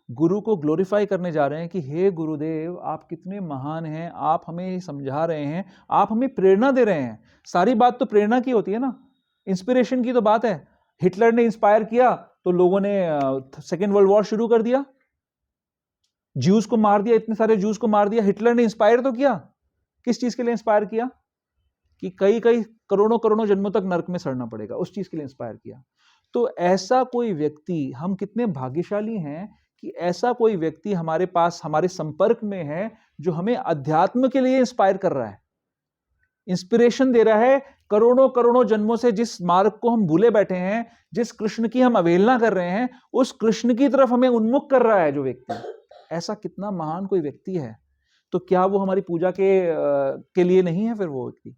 गुरु को ग्लोरीफाई करने जा रहे हैं कि हे गुरुदेव आप कितने महान हैं, आप हमें समझा रहे हैं, आप हमें प्रेरणा दे रहे हैं। सारी बात तो प्रेरणा की होती है ना, इंस्पिरेशन की तो बात है। हिटलर ने इंस्पायर किया तो लोगों ने सेकेंड वर्ल्ड वॉर शुरू कर दिया, ज्यूज को मार दिया, इतने सारे ज्यूज को मार दिया। हिटलर ने इंस्पायर तो किया, किस चीज के लिए इंस्पायर किया? कि कई कई करोड़ों करोड़ों जन्मों तक नरक में सड़ना पड़ेगा, उस चीज के लिए इंस्पायर किया। तो ऐसा कोई व्यक्ति, हम कितने भाग्यशाली हैं कि ऐसा कोई व्यक्ति हमारे पास, हमारे संपर्क में है जो हमें अध्यात्म के लिए इंस्पायर कर रहा है, इंस्पिरेशन दे रहा है। करोड़ों करोड़ों जन्मों से जिस मार्ग को हम भूले बैठे हैं, जिस कृष्ण की हम अवहेलना कर रहे हैं, उस कृष्ण की तरफ हमें उन्मुख कर रहा है जो व्यक्ति। ऐसा कितना महान कोई व्यक्ति है, तो क्या वो हमारी पूजा के लिए नहीं है? फिर वो व्यक्ति,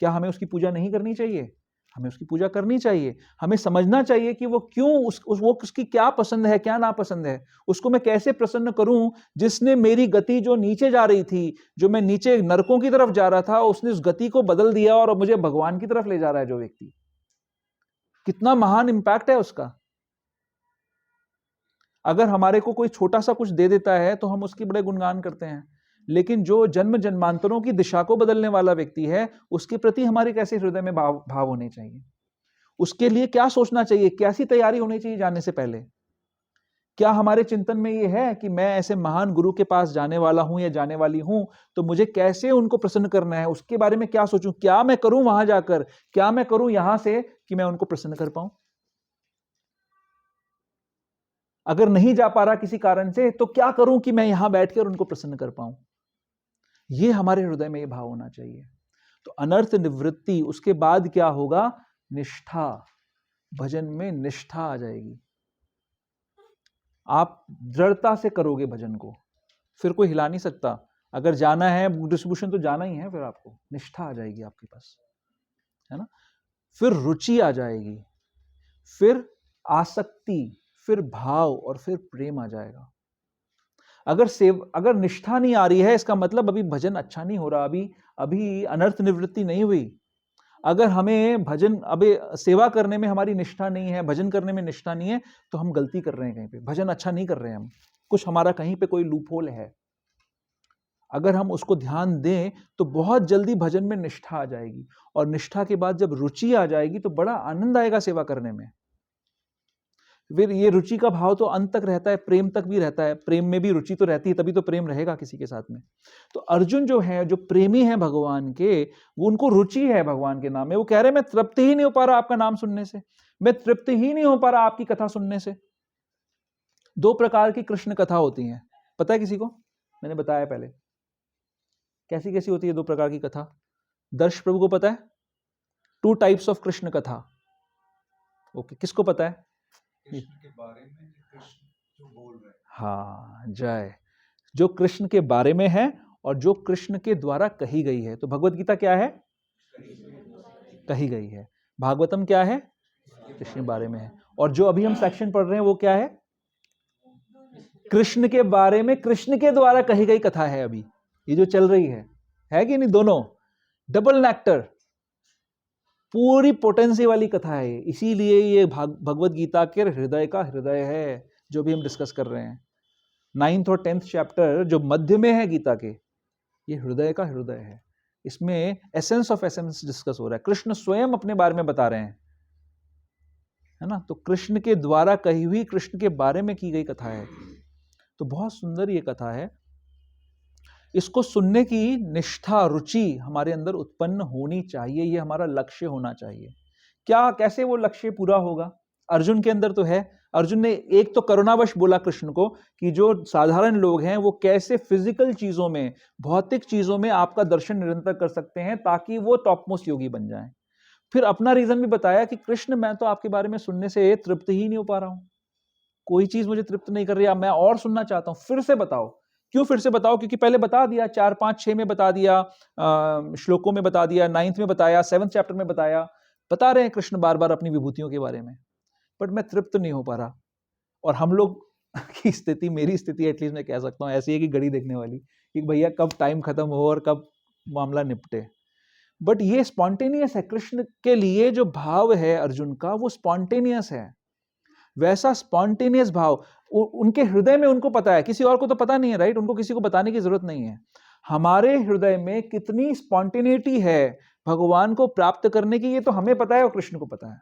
क्या हमें उसकी पूजा नहीं करनी चाहिए? हमें उसकी पूजा करनी चाहिए। हमें समझना चाहिए कि वो क्यों, वो उसकी क्या पसंद है, क्या नापसंद है, उसको मैं कैसे प्रसन्न करूं। जिसने मेरी गति जो नीचे जा रही थी, जो मैं नीचे नरकों की तरफ जा रहा था, उसने उस गति को बदल दिया और मुझे भगवान की तरफ ले जा रहा है जो व्यक्ति। कितना महान इंपैक्ट है उसका। अगर हमारे को कोई छोटा सा कुछ दे देता है तो हम उसकी बड़े गुणगान करते हैं, लेकिन जो जन्म जन्मांतरों की दिशा को बदलने वाला व्यक्ति है, उसके प्रति हमारे कैसे हृदय में भाव होने चाहिए, उसके लिए क्या सोचना चाहिए, कैसी तैयारी होनी चाहिए जाने से पहले। क्या हमारे चिंतन में ये है कि मैं ऐसे महान गुरु के पास जाने वाला हूं या जाने वाली हूं, तो मुझे कैसे उनको प्रसन्न करना है, उसके बारे में क्या सोचूं, क्या मैं करूं वहां जाकर, क्या मैं करूं यहां से कि मैं उनको प्रसन्न कर पाऊं। अगर नहीं जा पा रहा किसी कारण से, तो क्या करूं कि मैं यहां बैठकर उनको प्रसन्न कर पाऊं। ये हमारे हृदय में ये भाव होना चाहिए। तो अनर्थ निवृत्ति, उसके बाद क्या होगा? निष्ठा, भजन में निष्ठा आ जाएगी। आप दृढ़ता से करोगे भजन को, फिर कोई हिला नहीं सकता। अगर जाना है डिस्ट्रीब्यूशन तो जाना ही है, फिर आपको निष्ठा आ जाएगी आपके पास, है ना। फिर रुचि आ जाएगी, फिर आसक्ति, फिर भाव और फिर प्रेम आ जाएगा। अगर निष्ठा नहीं आ रही है, इसका मतलब अभी भजन अच्छा नहीं हो रहा, अभी अनर्थ निवृत्ति नहीं हुई। अगर हमें भजन, अभी सेवा करने में हमारी निष्ठा नहीं है, भजन करने में निष्ठा नहीं है, तो हम गलती कर रहे हैं कहीं पे, भजन अच्छा नहीं कर रहे हैं हम, कुछ हमारा कहीं पे कोई लूपहोल है। अगर हम उसको ध्यान दें तो बहुत जल्दी भजन में निष्ठा आ जाएगी, और निष्ठा के बाद जब रुचि आ जाएगी तो बड़ा आनंद आएगा सेवा करने में। फिर ये रुचि का भाव तो अंत तक रहता है, प्रेम तक भी रहता है, प्रेम में भी रुचि तो रहती है, तभी तो प्रेम रहेगा किसी के साथ में। तो अर्जुन जो है, जो प्रेमी है भगवान के, वो उनको रुचि है भगवान के नाम में। वो कह रहे हैं मैं तृप्त ही नहीं हो पा रहा आपका नाम सुनने से, मैं तृप्त ही नहीं हो पा रहा आपकी कथा सुनने से। 2 प्रकार की कृष्ण कथा होती है, पता है किसी को? मैंने बताया पहले, कैसी कैसी होती है 2 प्रकार की कथा। दर्श प्रभु को पता है 2 टाइप्स ऑफ कृष्ण कथा? ओके, किसको पता है? कृष्ण के बारे में, कृष्ण जो बोल रहे हैं। हाँ, जय। जो कृष्ण के बारे में है और जो कृष्ण के द्वारा कही गई है। तो भगवत गीता क्या है? कही गई है। भागवतम क्या है? कृष्ण के बारे में है। और जो अभी हम सेक्शन पढ़ रहे हैं वो क्या है? कृष्ण के बारे में, कृष्ण के द्वारा कही गई कथा है अभी ये जो चल रही है कि नहीं? दोनों डबल नेक्टर, पूरी पोटेंसी वाली कथा है। इसीलिए ये भगवत गीता के हृदय का हृदय है जो भी हम डिस्कस कर रहे हैं। 9th और 10th चैप्टर जो मध्य में है गीता के, ये हृदय का हृदय है। इसमें एसेंस ऑफ एसेंस डिस्कस हो रहा है। कृष्ण स्वयं अपने बारे में बता रहे हैं, है ना। तो कृष्ण के द्वारा कही हुई, कृष्ण के बारे में की गई कथा है। तो बहुत सुंदर ये कथा है। इसको सुनने की निष्ठा, रुचि हमारे अंदर उत्पन्न होनी चाहिए, ये हमारा लक्ष्य होना चाहिए। क्या, कैसे वो लक्ष्य पूरा होगा? अर्जुन के अंदर तो है। अर्जुन ने एक तो करुणावश बोला कृष्ण को कि जो साधारण लोग हैं वो कैसे फिजिकल चीजों में, भौतिक चीजों में आपका दर्शन निरंतर कर सकते हैं ताकि वो टॉप मोस्ट योगी बन जाएं। फिर अपना रीजन भी बताया कि कृष्ण, मैं तो आपके बारे में सुनने से तृप्त ही नहीं हो पा रहा हूं, कोई चीज मुझे तृप्त नहीं कर रही, अब मैं और सुनना चाहता हूं, फिर से बताओ। क्यों फिर से बताओ? क्योंकि पहले बता दिया, 4, 5, 6 में बता दिया, श्लोकों में बता दिया, 9th में बताया, 7th चैप्टर में बताया, बता रहे हैं कृष्ण बार बार अपनी विभूतियों के बारे में, बट मैं तृप्त नहीं हो पा रहा। और हम लोग की स्थिति, मेरी स्थिति एटलीस्ट मैं कह सकता हूँ ऐसी है कि घड़ी देखने वाली, कि भैया कब टाइम खत्म हो और कब मामला निपटे। बट ये स्पॉन्टेनियस है, कृष्ण के लिए जो भाव है अर्जुन का वो स्पॉन्टेनियस है। वैसा स्पॉन्टेनियस भाव उनके हृदय में, उनको पता है, किसी और को तो पता नहीं है, राइट? उनको किसी को बताने की जरूरत नहीं है। हमारे हृदय में कितनी स्पॉन्टेनिटी है भगवान को प्राप्त करने की, ये तो हमें पता है और कृष्ण को पता है।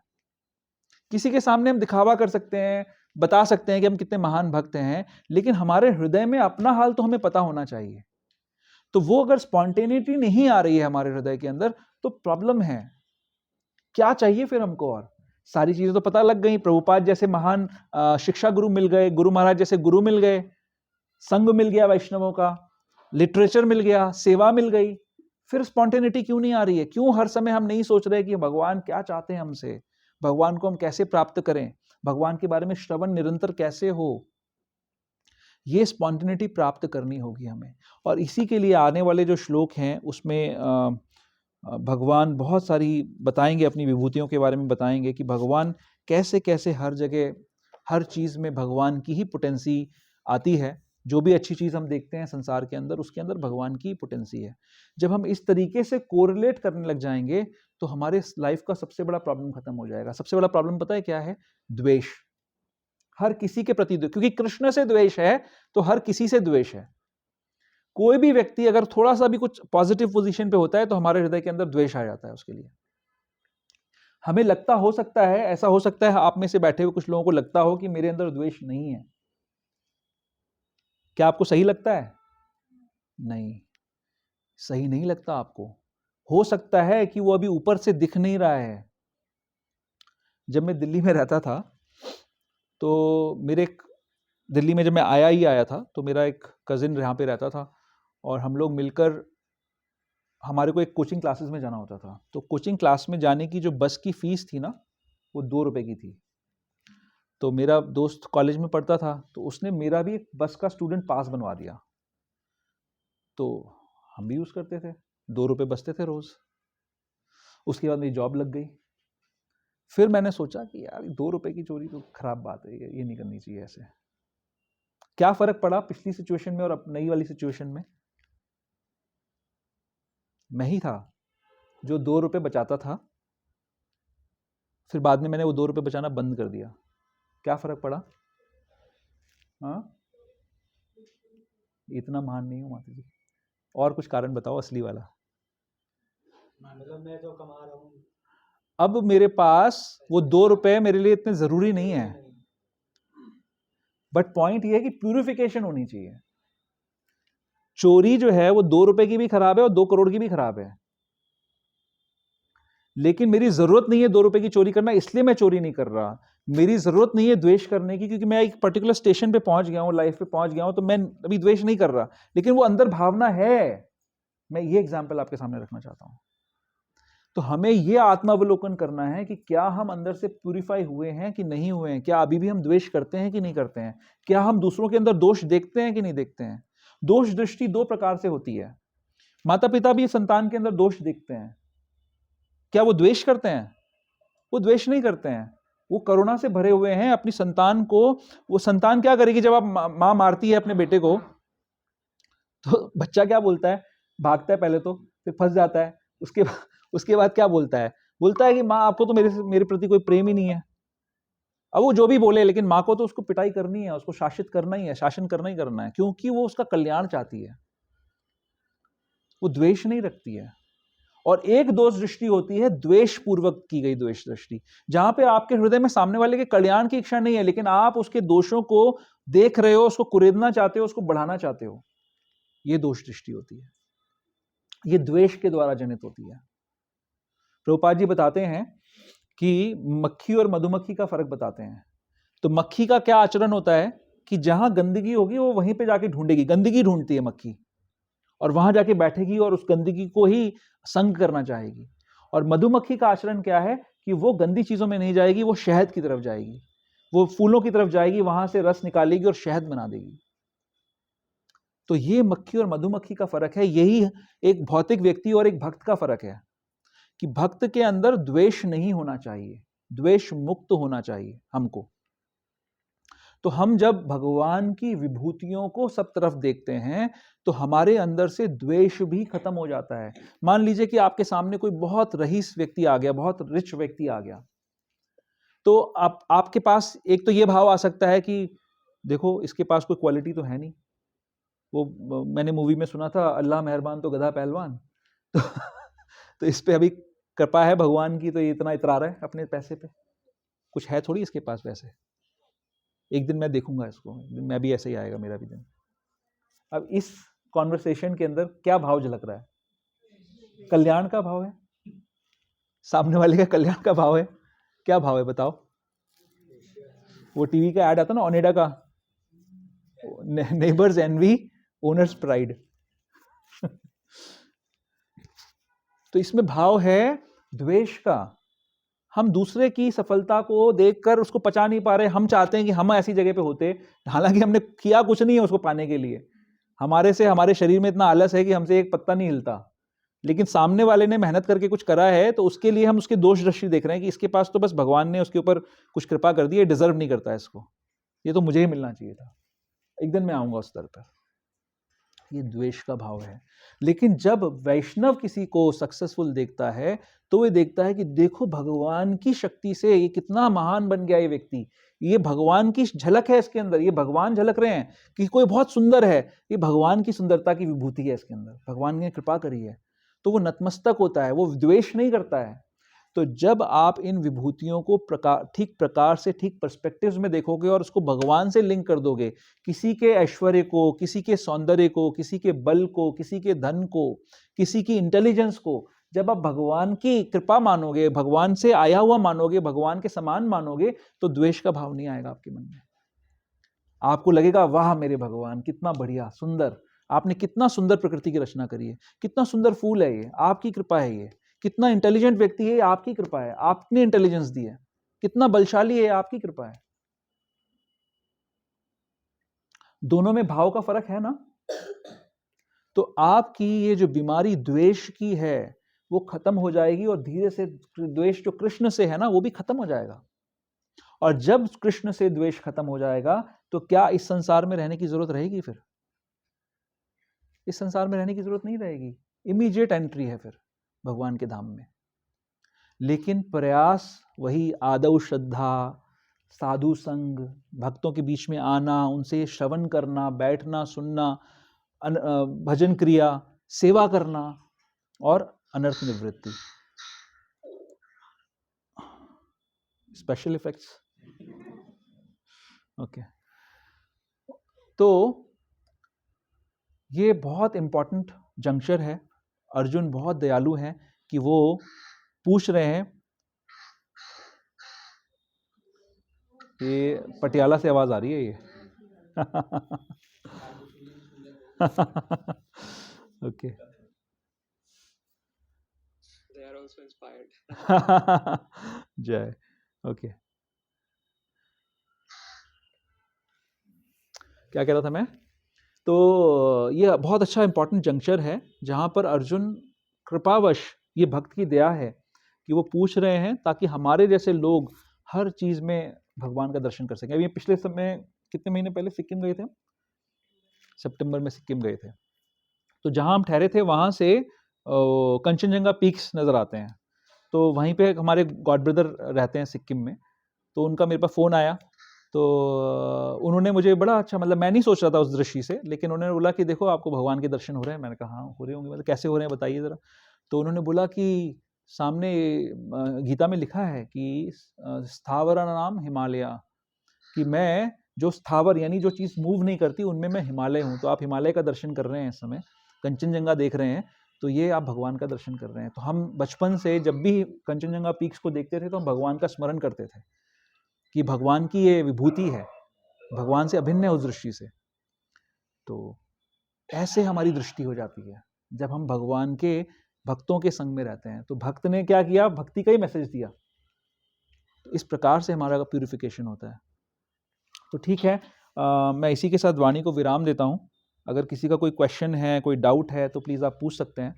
किसी के सामने हम दिखावा कर सकते हैं, बता सकते हैं कि हम कितने महान भक्त हैं, लेकिन हमारे हृदय में अपना हाल तो हमें पता होना चाहिए। तो वो अगर स्पॉन्टेनिटी नहीं आ रही है हमारे हृदय के अंदर तो प्रॉब्लम है। क्या चाहिए फिर हमको? और सारी चीजें तो पता लग गई, प्रभुपाद जैसे महान शिक्षा गुरु मिल गए, गुरु महाराज जैसे गुरु मिल गए, संग मिल गया वैष्णवों का, लिटरेचर मिल गया, सेवा मिल गई, फिर स्पॉन्टेनिटी क्यों नहीं आ रही है? क्यों हर समय हम नहीं सोच रहे कि भगवान क्या चाहते हैं हमसे, भगवान को हम कैसे प्राप्त करें, भगवान के बारे में श्रवण निरंतर कैसे हो? ये स्पॉन्टेनिटी प्राप्त करनी होगी हमें। और इसी के लिए आने वाले जो श्लोक हैं उसमें भगवान बहुत सारी बताएंगे, अपनी विभूतियों के बारे में बताएंगे कि भगवान कैसे कैसे हर जगह, हर चीज में भगवान की ही पोटेंसी आती है। जो भी अच्छी चीज हम देखते हैं संसार के अंदर, उसके अंदर भगवान की पोटेंसी है। जब हम इस तरीके से कोरिलेट करने लग जाएंगे तो हमारे लाइफ का सबसे बड़ा प्रॉब्लम खत्म हो जाएगा। सबसे बड़ा प्रॉब्लम पता है क्या है? द्वेष। हर किसी के प्रति, क्योंकि कृष्ण से द्वेष है तो हर किसी से द्वेष है। कोई भी व्यक्ति अगर थोड़ा सा भी कुछ पॉजिटिव पोजीशन पे होता है तो हमारे हृदय के अंदर द्वेष आ जाता है उसके लिए। हमें लगता हो सकता है, ऐसा हो सकता है आप में से बैठे हुए कुछ लोगों को लगता हो कि मेरे अंदर द्वेष नहीं है। क्या आपको सही लगता है? नहीं, सही नहीं लगता आपको। हो सकता है कि वो अभी ऊपर से दिख नहीं रहा है। जब मैं दिल्ली में रहता था तो दिल्ली में जब मैं आया था तो मेरा एक कजिन यहाँ पे रहता था और हम लोग मिलकर, हमारे को एक कोचिंग क्लासेस में जाना होता था। तो कोचिंग क्लास में जाने की जो बस की फीस थी ना, वो 2 रुपए की थी। तो मेरा दोस्त कॉलेज में पढ़ता था तो उसने मेरा भी एक बस का स्टूडेंट पास बनवा दिया, तो हम भी यूज करते थे, 2 रुपए बचते थे रोज। उसके बाद मेरी जॉब लग गई। फिर मैंने सोचा कि यार 2 रुपए की चोरी तो खराब बात है, ये नहीं करनी चाहिए ऐसे। क्या फर्क पड़ा पिछली सिचुएशन में और अब नई वाली सिचुएशन में? मैं ही था जो 2 रुपए बचाता था, फिर बाद में मैंने वो 2 रुपए बचाना बंद कर दिया। क्या फर्क पड़ा? हाँ, इतना महान नहीं हूं माता जी। और कुछ कारण बताओ असली वाला। मतलब मैं जो कमा रहा हूँ अब मेरे पास वो 2 रुपए मेरे लिए इतने जरूरी नहीं है, बट पॉइंट ये है कि प्यूरिफिकेशन होनी चाहिए। चोरी जो है वो 2 रुपए की भी खराब है और 2 करोड़ की भी खराब है, लेकिन मेरी जरूरत नहीं है 2 रुपए की चोरी करना, इसलिए मैं चोरी नहीं कर रहा। मेरी जरूरत नहीं है द्वेष करने की, क्योंकि मैं एक पर्टिकुलर स्टेशन पे पहुंच गया हूं, लाइफ पे पहुंच गया हूं, तो मैं अभी द्वेष नहीं कर रहा, लेकिन वो अंदर भावना है। मैं ये एग्जाम्पल आपके सामने रखना चाहता हूं। तो हमें ये आत्मावलोकन करना है कि क्या हम अंदर से प्यूरिफाई हुए हैं कि नहीं हुए हैं, क्या अभी भी हम द्वेष करते हैं कि नहीं करते हैं, क्या हम दूसरों के अंदर दोष देखते हैं कि नहीं देखते हैं। दोष दृष्टि 2 प्रकार से होती है। माता पिता भी संतान के अंदर दोष देखते हैं, क्या वो द्वेष करते हैं? वो द्वेष नहीं करते हैं, वो करुणा से भरे हुए हैं अपनी संतान को। वो संतान क्या करेगी जब आप मां मारती है अपने बेटे को, तो बच्चा क्या बोलता है? भागता है पहले तो, फिर फंस जाता है, उसके बाद क्या बोलता है? बोलता है कि माँ आपको तो मेरे प्रति कोई प्रेम ही नहीं है। अब वो जो भी बोले, लेकिन माँ को तो उसको पिटाई करनी है, उसको शासित करना ही है, शासन करना ही करना है, क्योंकि वो उसका कल्याण चाहती है, वो द्वेष नहीं रखती है। और एक दोष दृष्टि होती है द्वेष पूर्वक की गई द्वेष दृष्टि, जहां पे आपके हृदय में सामने वाले के कल्याण की इच्छा नहीं है, लेकिन आप उसके दोषों को देख रहे हो, उसको कुरेदना चाहते हो, उसको बढ़ाना चाहते हो। ये दोष दृष्टि होती है, ये द्वेष के द्वारा जनित होती है। प्रभुपाद जी बताते हैं कि मक्खी और मधुमक्खी का फर्क बताते हैं। तो मक्खी का क्या आचरण होता है कि जहां गंदगी होगी वो वहीं पे जाके ढूंढेगी, गंदगी ढूंढती है मक्खी, और वहां जाके बैठेगी और उस गंदगी को ही संग करना चाहेगी। और मधुमक्खी का आचरण क्या है कि वो गंदी चीजों में नहीं जाएगी, वो शहद की तरफ जाएगी, वो फूलों की तरफ जाएगी, वहां से रस निकालेगी और शहद बना देगी। तो ये मक्खी और मधुमक्खी का फर्क है। यही एक भौतिक व्यक्ति और एक भक्त का फर्क है कि भक्त के अंदर द्वेष नहीं होना चाहिए, द्वेष मुक्त होना चाहिए हमको। तो हम जब भगवान की विभूतियों को सब तरफ देखते हैं तो हमारे अंदर से द्वेष भी खत्म हो जाता है। मान लीजिए कि आपके सामने कोई बहुत रईस व्यक्ति आ गया, बहुत रिच व्यक्ति आ गया, तो आपके पास एक तो ये भाव आ सकता है कि देखो इसके पास कोई क्वालिटी तो है नहीं। वो मैंने मूवी में सुना था, अल्लाह मेहरबान तो गधा पहलवान। तो इस पे अभी कृपा है भगवान की, तो ये इतना इतरा रहा है अपने पैसे पे, कुछ है थोड़ी इसके पास वैसे। एक दिन मैं देखूंगा इसको, एक दिन मैं भी ऐसे ही आएगा मेरा भी दिन। अब इस कॉन्वर्सेशन के अंदर क्या भाव झलक रहा है? कल्याण का भाव है, सामने वाले का कल्याण का भाव है। क्या भाव है बताओ? वो टीवी का ऐड आता ना ओनेडा का, नेबर्स एनवी ओनर्स प्राइड। तो इसमें भाव है द्वेष का। हम दूसरे की सफलता को देखकर उसको पचा नहीं पा रहे, हम चाहते हैं कि हम ऐसी जगह पे होते, हालांकि हमने किया कुछ नहीं है उसको पाने के लिए। हमारे शरीर में इतना आलस है कि हमसे एक पत्ता नहीं हिलता, लेकिन सामने वाले ने मेहनत करके कुछ करा है, तो उसके लिए हम उसके दोष दृष्टि देख रहे हैं कि इसके पास तो बस भगवान ने उसके ऊपर कुछ कृपा कर दी है, डिजर्व नहीं करता है इसको, ये तो मुझे ही मिलना चाहिए था, एक दिन मैं आऊंगा उस स्तर पर। ये द्वेष का भाव है। लेकिन जब वैष्णव किसी को सक्सेसफुल देखता है तो वो देखता है कि देखो भगवान की शक्ति से ये कितना महान बन गया ये व्यक्ति, ये भगवान की झलक है इसके अंदर, ये भगवान झलक रहे हैं कि कोई बहुत सुंदर है, ये भगवान की सुंदरता की विभूति है इसके अंदर, भगवान ने कृपा करी है। तो वो नतमस्तक होता है, वो द्वेष नहीं करता है। तो जब आप इन विभूतियों को ठीक प्रकार से, ठीक पर्सपेक्टिव्स में देखोगे और उसको भगवान से लिंक कर दोगे, किसी के ऐश्वर्य को, किसी के सौंदर्य को, किसी के बल को, किसी के धन को, किसी की इंटेलिजेंस को, जब आप भगवान की कृपा मानोगे, भगवान से आया हुआ मानोगे, भगवान के समान मानोगे, तो द्वेष का भाव नहीं आएगा आपके मन में। आपको लगेगा वाह मेरे भगवान कितना बढ़िया सुंदर, आपने कितना सुंदर प्रकृति की रचना करी है, कितना सुंदर फूल है ये, आपकी कृपा है, ये कितना इंटेलिजेंट व्यक्ति है, आपकी कृपा है, आपने इंटेलिजेंस दी है, कितना बलशाली है, आपकी कृपा है। दोनों में भाव का फर्क है ना। तो आपकी ये जो बीमारी द्वेष की है वो खत्म हो जाएगी, और धीरे से द्वेष जो कृष्ण से है ना वो भी खत्म हो जाएगा। और जब कृष्ण से द्वेष खत्म हो जाएगा तो क्या इस संसार में रहने की जरूरत रहेगी? फिर इस संसार में रहने की जरूरत नहीं रहेगी, इमीडिएट एंट्री है फिर भगवान के धाम में। लेकिन प्रयास वही आदौ श्रद्धा, साधु संग, भक्तों के बीच में आना, उनसे श्रवण करना, बैठना, सुनना, भजन क्रिया, सेवा करना और अनर्थ निवृत्ति। Special effects. ओके, तो ये बहुत इंपॉर्टेंट जंक्शन है। अर्जुन बहुत दयालु हैं कि वो पूछ रहे हैं, ये पटियाला से आवाज आ रही है ये। Okay, They are also inspired. जय। ओके, क्या कह रहा था मैं? तो ये बहुत अच्छा इंपॉर्टेंट जंक्शन है जहां पर अर्जुन कृपावश, ये भक्त की दया है कि वो पूछ रहे हैं ताकि हमारे जैसे लोग हर चीज में भगवान का दर्शन कर सकें। अभी पिछले समय कितने महीने पहले सिक्किम गए थे, सितंबर में सिक्किम गए थे। तो जहां हम ठहरे थे वहां से कंचनजंगा पीक्स नजर आते हैं। तो वहीं पे हमारे गॉड ब्रदर रहते हैं सिक्किम में, तो उनका मेरे पास फ़ोन आया। तो उन्होंने मुझे बड़ा अच्छा, मतलब मैं नहीं सोच रहा था उस दृष्टि से, लेकिन उन्होंने बोला कि देखो आपको भगवान के दर्शन हो रहे हैं। मैंने कहा हाँ हो रहे होंगे, मतलब कैसे हो रहे हैं बताइए ज़रा। तो उन्होंने बोला कि सामने गीता में लिखा है कि स्थावरा नाम हिमालय, कि मैं जो स्थावर यानी जो चीज़ मूव नहीं करती उनमें मैं हिमालय हूँ। तो आप हिमालय का दर्शन कर रहे हैं इस समय, कंचनजंगा देख रहे हैं, तो ये आप भगवान का दर्शन कर रहे हैं। तो हम बचपन से जब भी कंचनजंगा पीक्स को देखते थे तो हम भगवान का स्मरण करते थे कि भगवान की ये विभूति है, भगवान से अभिन्न है उस दृष्टि से। तो ऐसे हमारी दृष्टि हो जाती है जब हम भगवान के भक्तों के संग में रहते हैं। तो भक्त ने क्या किया, भक्ति का ही मैसेज दिया। तो इस प्रकार से हमारा प्यूरिफिकेशन होता है। तो ठीक है, मैं इसी के साथ वाणी को विराम देता हूँ। अगर किसी का कोई क्वेश्चन है, कोई डाउट है तो प्लीज़ आप पूछ सकते हैं।